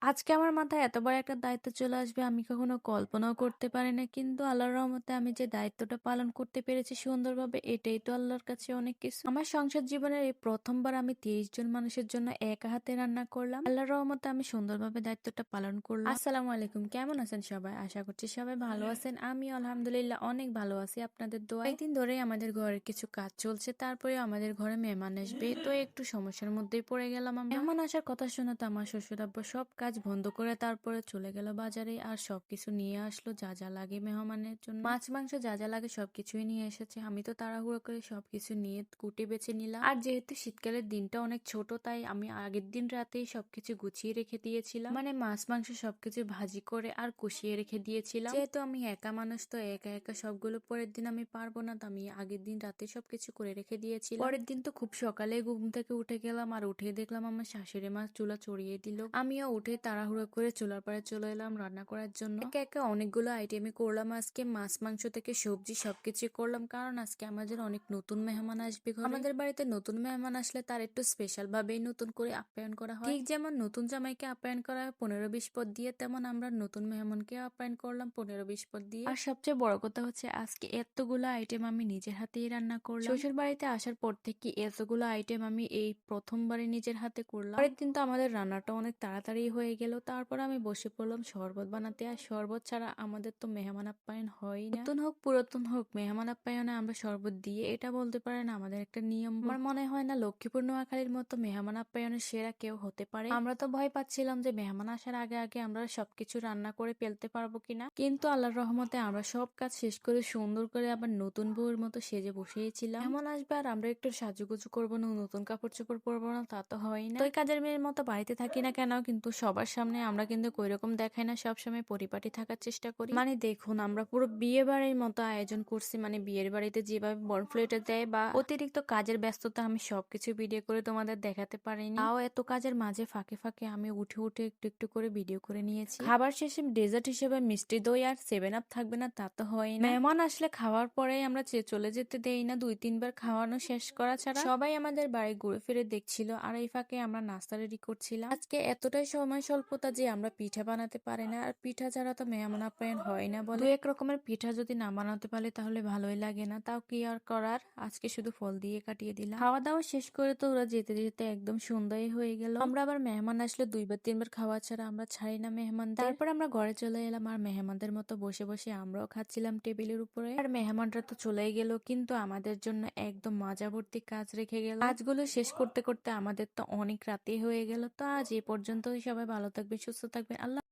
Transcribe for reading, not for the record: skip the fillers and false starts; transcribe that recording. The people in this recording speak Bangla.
আজকে আমার মাথায় এত বড় একটা দায়িত্ব চলে আসবে আমি কখনো কল্পনাও করতে পারি না। কিন্তু আল্লাহর রহমতে আমি যে দায়িত্বটা পালন করতে পেরেছি সুন্দরভাবে, এটাই তো আল্লাহর কাছে অনেক কিছু। আমার সংসার জীবনের এই প্রথমবার আমি ৩০ জন মানুষের জন্য একা হাতে রান্না করলাম। আল্লাহর রহমতে আমি সুন্দরভাবে দায়িত্বটা পালন করলাম। আসসালামু আলাইকুম, কেমন আছেন সবাই? আশা করছি সবাই ভালো আছেন। আমি আলহামদুলিল্লাহ অনেক ভালো আছি আপনাদের দোয়ায়। কয়েকদিন ধরেই আমাদের ঘরের কিছু কাজ চলছে, তারপরে আমাদের ঘরে মেহমান আসবে, তো একটু সমস্যার মধ্যেই পড়ে গেলাম আমরা। মেহমান আসার কথা শুনে তো আমার শ্বশুর আব্বু সব কাজ বন্ধ করে তারপরে চলে গেল বাজারে, আর সবকিছু নিয়ে আসলো যা যা লাগে মেহমানের জন্য। মাছ মাংস যা যা লাগে সবকিছুই নিয়ে এসেছে। আমি তো তাড়াহুড়ো করে সবকিছু নিয়ে কুটে বেছে নিলাম। আর যেহেতু শীতকালের দিনটা অনেক ছোট, তাই আমি আগের দিন রাতেই সবকিছু গুছিয়ে রেখে দিয়েছিলাম। মানে মাছ মাংস সবকিছু ভাজি করে আর কষিয়ে রেখে দিয়েছিলাম। যেহেতু আমি একা মানুষ, তো একা একা সবগুলো পরের দিন আমি পারবো না, তো আমি আগের দিন রাতে সবকিছু করে রেখে দিয়েছিলাম। পরের দিন তো খুব সকালে ঘুম থেকে উঠে গেলাম, আর উঠে দেখলাম আমার শাশুড়ি মা চুলা চড়িয়ে দিল। আমিও উঠে তাড়াহুড়ো করে চুলার পাড়ে চলে এলাম রান্না করার জন্য। একে একে অনেকগুলো আইটেমই করলাম আজকে, মাছ মাংস থেকে সবজি সবকিছু করলাম, কারণ আজকে আমাদের অনেক নতুন মেহমান আসবে ঘরে। আমাদের বাড়িতে নতুন মেহমান আসলে তার একটু স্পেশাল ভাবেই নতুন করে আপ্যায়ন করা হয়। ঠিক যেমন নতুন জামাইকে আপ্যায়ন করা হয় 15-20 পদ দিয়ে, তেমন আমরা নতুন মেহমানকে আপ্যায়ন করলাম 15-20 পদ দিয়ে। আর সবচেয়ে বড় কথা হচ্ছে আজকে এতগুলো আইটেম আমি নিজের হাতেই রান্না করলাম। শ্বশুর বাড়িতে আসার পর থেকে এতগুলো আইটেম আমি এই প্রথমবারে নিজের হাতে করলাম। পরের দিন তো আমাদের রান্নাটা অনেক তাড়াতাড়ি হয়ে গেল। তারপর আমি বসে পড়লাম শরবত বানাতে। আর শরবত ছাড়া আমাদের তো মেহমান আপ্যায়ন হয় না। নতুন হোক পুরাতন হোক, মেহমান আপ্যায়নে আমরা শরবত দিয়ে, এটা বলতে পারেন আমাদের একটা নিয়ম। আমার মনে হয় না লক্ষ্মীপুর নোয়াখালীর মতো মেহমান আপ্যায়নের সেরা কেউ হতে পারে। আমরা তো ভয় পাচ্ছিলাম যে মেহমান আসার আগে আগে আমরা সবকিছু রান্না করে ফেলতে পারবো কিনা, কিন্তু আল্লাহর রহমতে আমরা সব কাজ শেষ করে সুন্দর করে আবার নতুন বউয়ের মতো সেজে বসিয়েছিলাম। মেহমান আসবে আর আমরা একটু সাজুগুজু করবো না, নতুন কাপড় চোপড় পরবো না, তা তো হয় না। তো এই কাজের মেয়ের মতো বাড়িতে থাকি না কেন, কিন্তু সবার সামনে আমরা কিন্তু ওইরকম দেখাই না, সবসময় পরিপাটি থাকার চেষ্টা করি। মানে দেখুন, আমরা পুরো বিয়ে বাড়ির মতো আয়োজন করছি। মানে বিয়ের বাড়িতে যেভাবে বনফ্লেটে দেয় বা অতিরিক্ত কাজের ব্যস্ততা, আমি সবকিছু ভিডিও করে তোমাদের দেখাতে পারিনি। তাও এত কাজের মাঝে ফাঁকে ফাঁকে আমি উঠে উঠে একটু একটু করে ভিডিও করে নিয়েছি। খাবার শেষে ডেজার্ট হিসেবে মিষ্টি দই আর 7 আপ থাকবে না, তা তো হয় না। মেহমান আসলে খাওয়ার পরেই আমরা চলে যেতে দেই না 2-3 বার খাওয়ানো শেষ করা ছাড়া। সবাই আমাদের বাড়ি ঘুরে ফিরে দেখছিল, আর এই ফাঁকে আমরা নাস্তা রেডি করছিলাম। আজকে এতটাই সময় স্বল্পতা যে আমরা পিঠা বানাতে পারি না, আর পিঠা ছাড়া তো মেহমান আপ্যায়ন হয় না বলে। 2-1 রকমের পিঠা যদি না বানাতে পারি তাহলে ভালোই লাগে না। তাও কি আর করার, আজকে শুধু ফল দিয়ে কাটিয়ে দিলাম। খাওয়া দাওয়া শেষ করে তো ওরা যেতে যেতে একদম সন্ধ্যায় হয়ে গেল। আমরা আবার মেহমান আসলে 2-3 বার খাওয়া ছাড়া আমরা ছাড়ি না মেহমানদের। তারপর আমরা ঘরে চলে এলাম, আর মেহমানদের মতো বসে বসে আমরাও খাচ্ছিলাম টেবিলের উপরে। আর মেহমানরা তো চলেই গেল, কিন্তু আমাদের জন্য একদম মাজা ভর্তি কাজ রেখে গেল। কাজগুলো শেষ করতে করতে আমাদের তো অনেক রাতে হয়ে গেল। তো আজ এ পর্যন্তই। সবাই ভালো থাকবে, সুস্থ থাকবে। আল্লাহ।